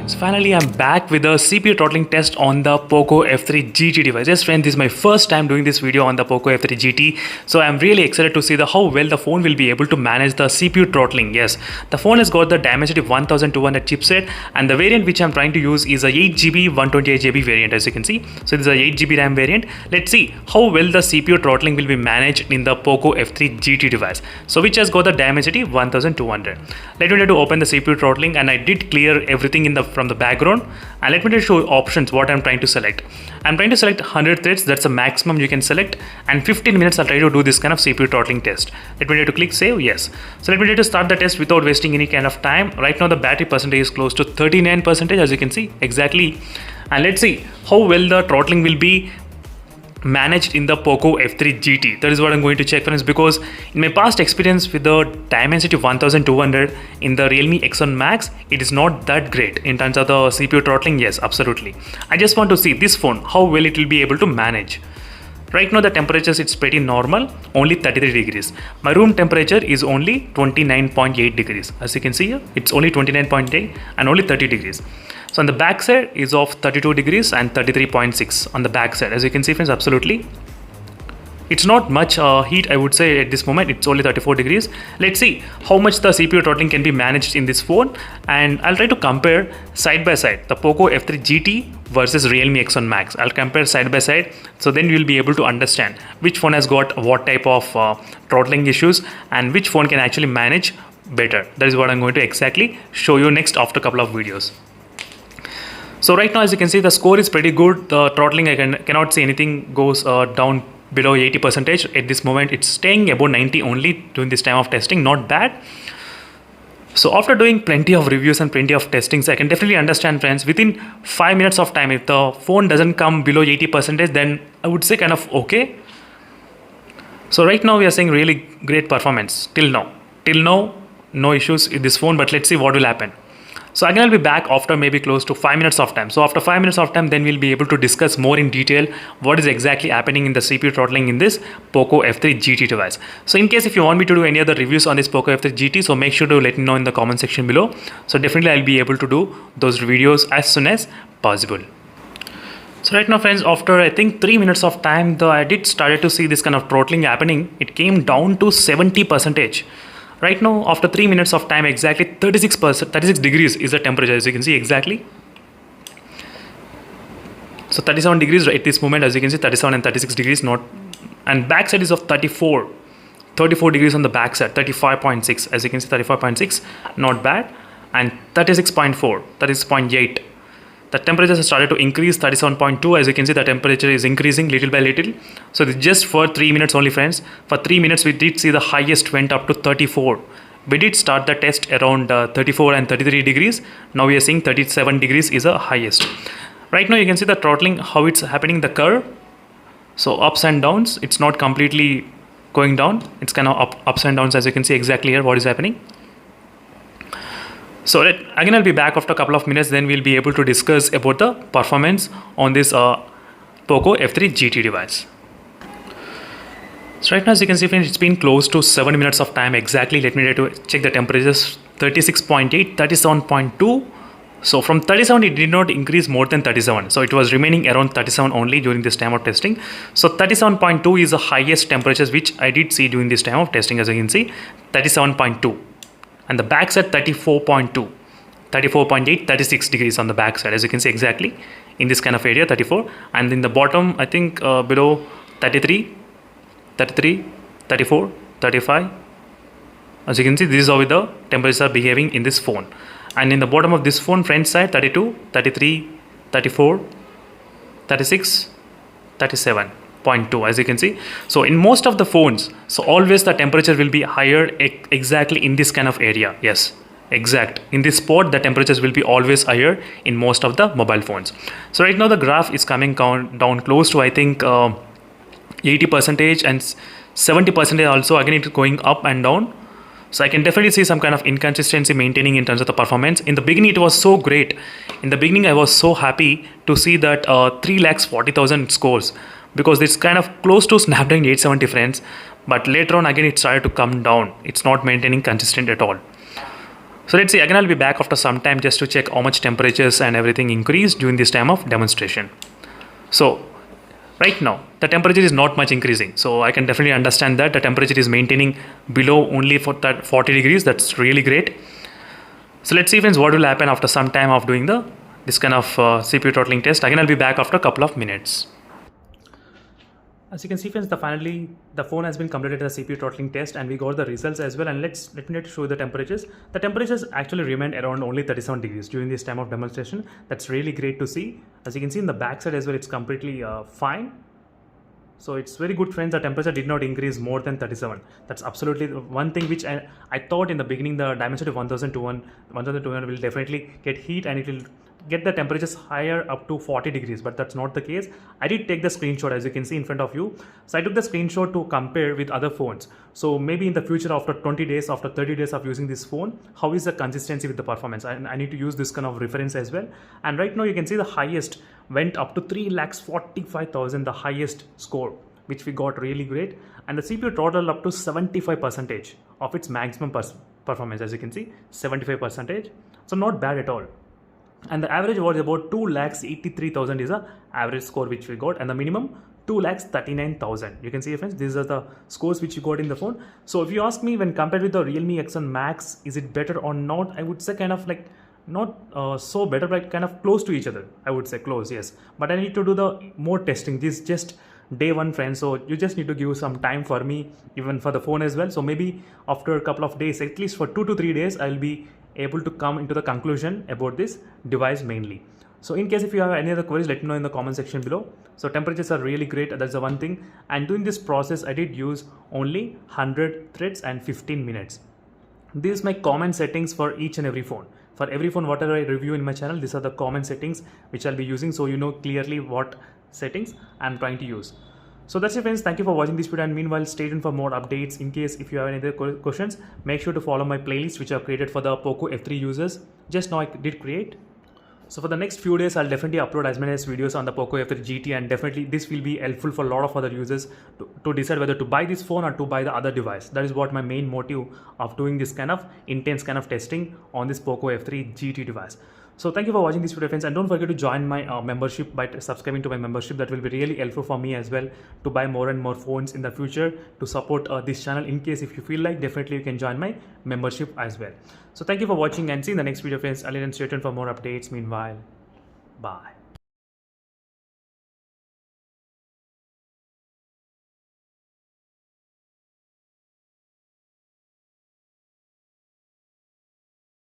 So finally I'm back with a CPU throttling test on the POCO F3 GT device. Yes friends, this is my first time doing this video on the POCO F3 GT. So I'm really excited to see how well the phone will be able to manage the CPU throttling. Yes, the phone has got the Dimensity 1200 chipset, and the variant which I'm trying to use is a 8GB 128GB variant, as you can see. So this is a 8GB RAM variant. Let's see how well the CPU throttling will be managed in the POCO F3 GT device. So which has got the Dimensity 1200. Let me try to open the CPU throttling, and I did clear everything from the background, and let me just show options what I'm trying to select. I'm trying to select 100 threads, that's the maximum you can select, and 15 minutes I'll try to do this kind of CPU throttling test. Let me try to click save. Yes. So let me try to start the test without wasting any kind of time. Right now the battery percentage is close to 39%, as you can see exactly, and let's see how well the throttling will be managed in the POCO F3 GT. That is what I'm going to check, friends, because in my past experience with the Dimensity 1200 in the Realme X1 Max, it is not that great in terms of the CPU throttling. Yes, absolutely. I just want to see this phone, how well it will be able to manage. Right now the temperatures, it's pretty normal, only 33 degrees. My room temperature is only 29.8 degrees. As you can see here, it's only 29.8 and only 30 degrees. So on the back side is of 32 degrees and 33.6 on the back side. As you can see, friends, absolutely. It's not much heat, I would say, at this moment. It's only 34 degrees. Let's see how much the CPU throttling can be managed in this phone, and I'll try to compare side by side the POCO F3 GT versus Realme X1 Max. I'll compare side by side, so then you'll be able to understand which phone has got what type of throttling issues and which phone can actually manage better. That is what I'm going to exactly show you next after a couple of videos. So right now, as you can see, the score is pretty good. The throttling, I cannot see anything goes down below 80%. At this moment, it's staying above 90 only during this time of testing. Not bad. So after doing plenty of reviews and plenty of testings, I can definitely understand, friends, within 5 minutes of time, if the phone doesn't come below 80%, then I would say kind of okay. So right now we are seeing really great performance till now. Till now, no issues with this phone, but let's see what will happen. So again, I'll be back after maybe close to 5 minutes of time. So after 5 minutes of time, then we'll be able to discuss more in detail what is exactly happening in the CPU throttling in this POCO F3 GT device. So in case if you want me to do any other reviews on this POCO F3 GT, so make sure to let me know in the comment section below. So definitely I'll be able to do those videos as soon as possible. So right now, friends, after I think 3 minutes of time, I did started to see this kind of throttling happening. It came down to 70%. Right now, after 3 minutes of time, exactly 36 degrees is the temperature, as you can see exactly. So 37 degrees at this moment, as you can see, 37 and 36 degrees, not, and backside is of 34 degrees on the backside, 35.6, as you can see, 35.6, not bad, and 36.4, 36.8. The temperatures have started to increase, 37.2, as you can see, the temperature is increasing little by little. So this just for 3 minutes only, friends. For 3 minutes, we did see the highest went up to 34. We did start the test around 34 and 33 degrees. Now we are seeing 37 degrees is the highest. Right now you can see the throttling, how it's happening, the curve. So ups and downs, it's not completely going down. It's kind of ups and downs, as you can see exactly here what is happening. So again, I'll be back after a couple of minutes, then we'll be able to discuss about the performance on this POCO F3 GT device. So right now, as you can see, friends, it's been close to 7 minutes of time exactly. Let me try to check the temperatures, 36.8, 37.2. So from 37, it did not increase more than 37. So it was remaining around 37 only during this time of testing. So 37.2 is the highest temperatures which I did see during this time of testing, as you can see, 37.2. And the backside 34.2, 34.8, 36 degrees on the backside, as you can see exactly in this kind of area, 34. And in the bottom, I think below 33, 33, 34, 35. As you can see, this is how the temperatures are behaving in this phone. And in the bottom of this phone, front side, 32, 33, 34, 36, 37.2, as you can see. So in most of the phones, so always the temperature will be higher exactly in this kind of area. Yes, exact. In this spot, the temperatures will be always higher in most of the mobile phones. So right now the graph is coming down close to, I think, 80% and 70% also. Again, it's going up and down. So I can definitely see some kind of inconsistency maintaining in terms of the performance. In the beginning, it was so great. In the beginning, I was so happy to see that 3,40,000 scores, because it's kind of close to Snapdragon 870, friends. But later on, again, it started to come down. It's not maintaining consistent at all. So let's see, again I'll be back after some time just to check how much temperatures and everything increased during this time of demonstration. So right now the temperature is not much increasing, so I can definitely understand that the temperature is maintaining below only for that 40 degrees. That's really great. So let's see friends what will happen after some time of doing this kind of CPU throttling test. Again I'll be back after a couple of minutes. As you can see friends, finally the phone has been completed the CPU throttling test and we got the results as well. And let me show you the temperatures. The temperatures actually remained around only 37 degrees during this time of demonstration. That's really great to see. As you can see in the back side as well, it's completely fine. So it's very good friends, the temperature did not increase more than 37. That's absolutely one thing which I thought in the beginning the Dimensity 1200 will definitely get heat and it will get the temperatures higher up to 40 degrees, but that's not the case. I did take the screenshot as you can see in front of you. So I took the screenshot to compare with other phones. So maybe in the future after 20 days, after 30 days of using this phone, how is the consistency with the performance? And I need to use this kind of reference as well. And right now you can see the highest went up to 3,45,000, the highest score, which we got really great. And the CPU throttled up to 75% of its maximum performance, as you can see, 75%. So not bad at all. And the average was about 2,83,000 is the average score which we got, and the minimum 2,39,000. You can see friends, these are the scores which you got in the phone. So if you ask me, when compared with the Realme X1 Max, is it better or not? I would say kind of like not so better, but kind of close to each other. I would say close, yes. But I need to do the more testing. This is just day one friends, so you just need to give some time for me, even for the phone as well. So maybe after a couple of days, at least for 2 to 3 days, I'll be able to come into the conclusion about this device mainly. So in case if you have any other queries, let me know in the comment section below. So temperatures are really great, that's the one thing. And during this process, I did use only 100 threads and 15 minutes. This is my common settings for each and every phone. For every phone, whatever I review in my channel, these are the common settings which I'll be using, so you know clearly what settings I'm trying to use. So that's it friends, thank you for watching this video, and meanwhile stay tuned for more updates. In case if you have any other questions, make sure to follow my playlist which I've created for the POCO F3 users. Just now I did create. So for the next few days, I'll definitely upload as many as videos on the POCO F3 GT, and definitely this will be helpful for a lot of other users to decide whether to buy this phone or to buy the other device. That is what my main motive of doing this kind of intense kind of testing on this POCO F3 GT device. So thank you for watching this video friends, and don't forget to join my membership by subscribing to my membership. That will be really helpful for me as well to buy more and more phones in the future to support this channel. In case if you feel like, definitely you can join my membership as well. So thank you for watching and see you in the next video friends. I'll stay tuned for more updates. Meanwhile, bye.